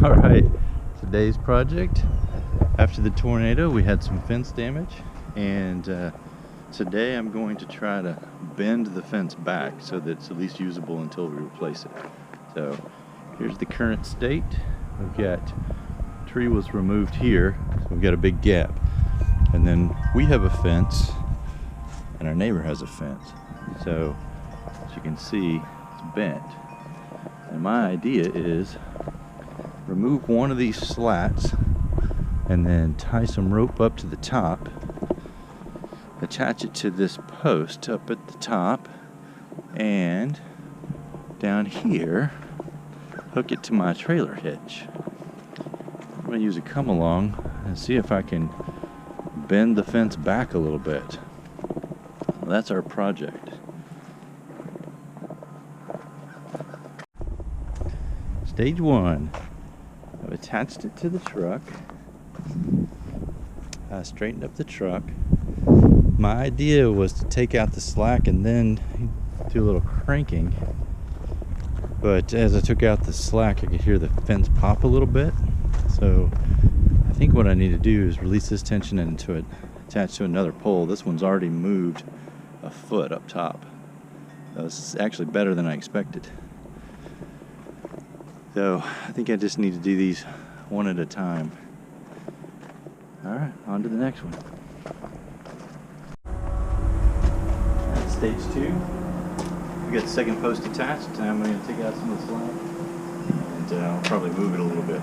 All right, today's project. After the tornado, we had some fence damage, and today I'm going to try to bend the fence back so that it's at least usable until we replace it. So here's the current state. We've got tree was removed here, so we've got a big gap, and then we have a fence, and our neighbor has a fence. So as you can see, it's bent. And my idea is remove one of these slats and then tie some rope up to the top, attach it to this post up at the top, and down here hook it to my trailer hitch. I'm going to use a come along and see if I can bend the fence back a little bit. Well, that's our project. Stage one. I've attached it to the truck. I straightened up the truck. My idea was to take out the slack and then do a little cranking. But as I took out the slack, I could hear the fence pop a little bit. So I think what I need to do is release this tension into it, attach to another pole. This one's already moved a foot up top. This is actually better than I expected. So I think I just need to do these one at a time. All right, on to the next one. That's stage two. We got the second post attached. I'm going to take out some of the slack, and I'll probably move it a little bit.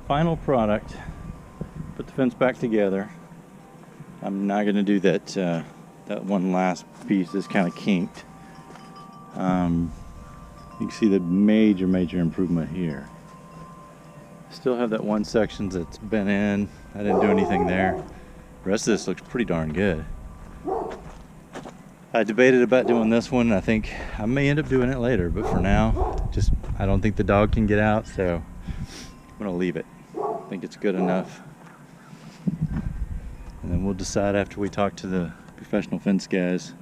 Final product. Put the fence back together. I'm not going to do that that one last piece that's kind of kinked. You can see the major improvement here. Still have that one section that's been in. I didn't do anything there. The rest of this looks pretty darn good. I debated about doing this one. I think I may end up doing it later, but for now, just I don't think the dog can get out, so I'm going to leave it. I think it's good enough. And then we'll decide after we talk to the professional fence guys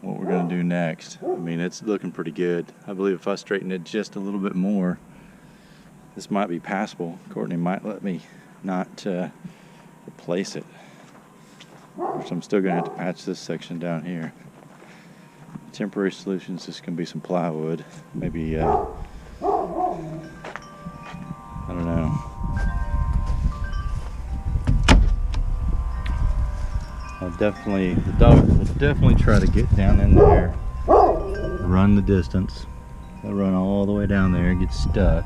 what we're going to do next. I mean, it's looking pretty good. I believe if I straighten it just a little bit more, this might be passable. Courtney might let me not replace it. So I'm still going to have to patch this section down here. Temporary solutions, this can be some plywood. Maybe, I don't know. The dog will definitely try to get down in there, run the distance. They'll run all the way down there and get stuck.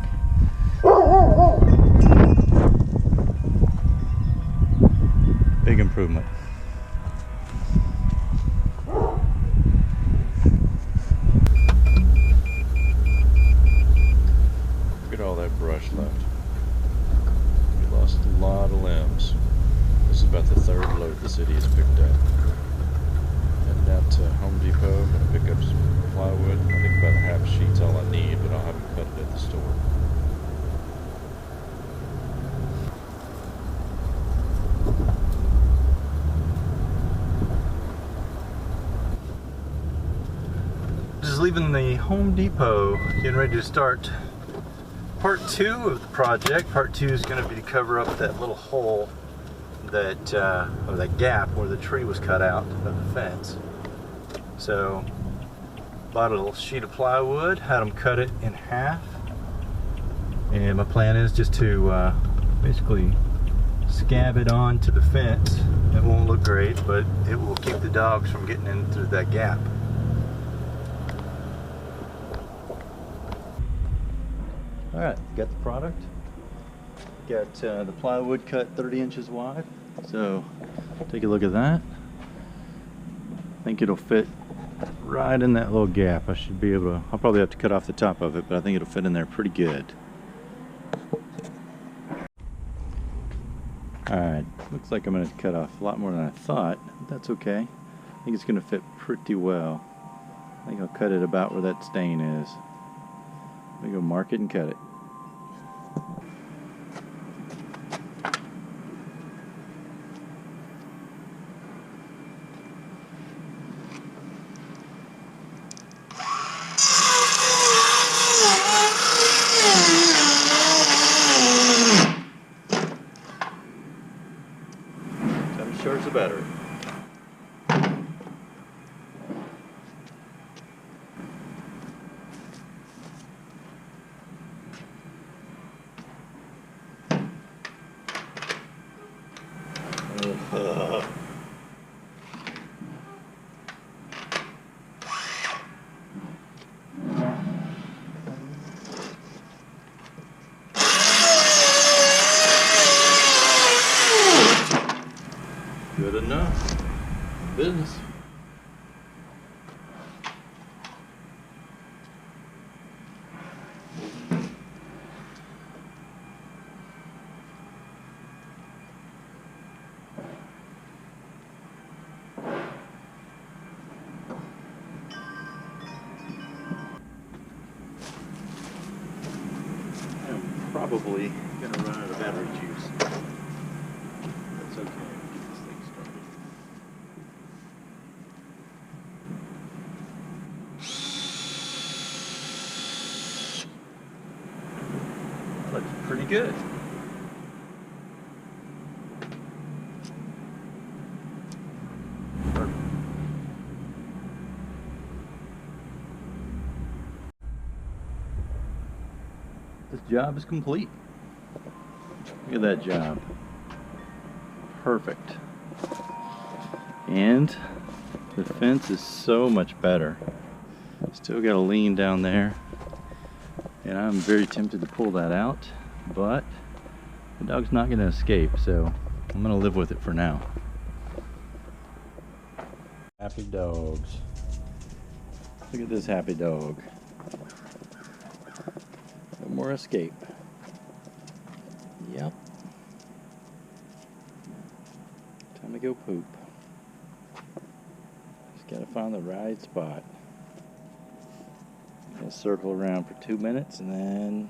Big improvement. Look at all that brush left. We lost a lot of limbs. city is picked up. Heading out to Home Depot. I'm going to pick up some plywood. I think about a half sheet's all I need, but I'll have them cut it at the store. Just leaving the Home Depot, getting ready to start part 2 of the project. Part 2 is going to be to cover up that little hole that, or that gap where the tree was cut out of the fence. So, bought a little sheet of plywood, had them cut it in half, and my plan is just to basically scab it onto the fence. It won't look great, but it will keep the dogs from getting in through that gap. Alright, got the product. Got the plywood cut 30 inches wide. So, take a look at that. I think it'll fit right in that little gap. I should be able to, I'll probably have to cut off the top of it, but I think it'll fit in there pretty good. Alright, looks like I'm going to cut off a lot more than I thought, but that's okay. I think it's going to fit pretty well. I think I'll cut it about where that stain is. I'm going to go mark it and cut it. Charge the battery. Good enough. Business. I'm probably going to run out of battery juice. That's okay. Get this thing started. Looks pretty good. Perfect. This job is complete. Look at that job. Perfect. And the fence is so much better. Still got a lean down there, and I'm very tempted to pull that out, but the dog's not going to escape, so I'm going to live with it for now. Happy dogs. Look at this happy dog. No more escape. Yep. Time to go poop. Just gotta find the right spot. Gonna circle around for 2 minutes and then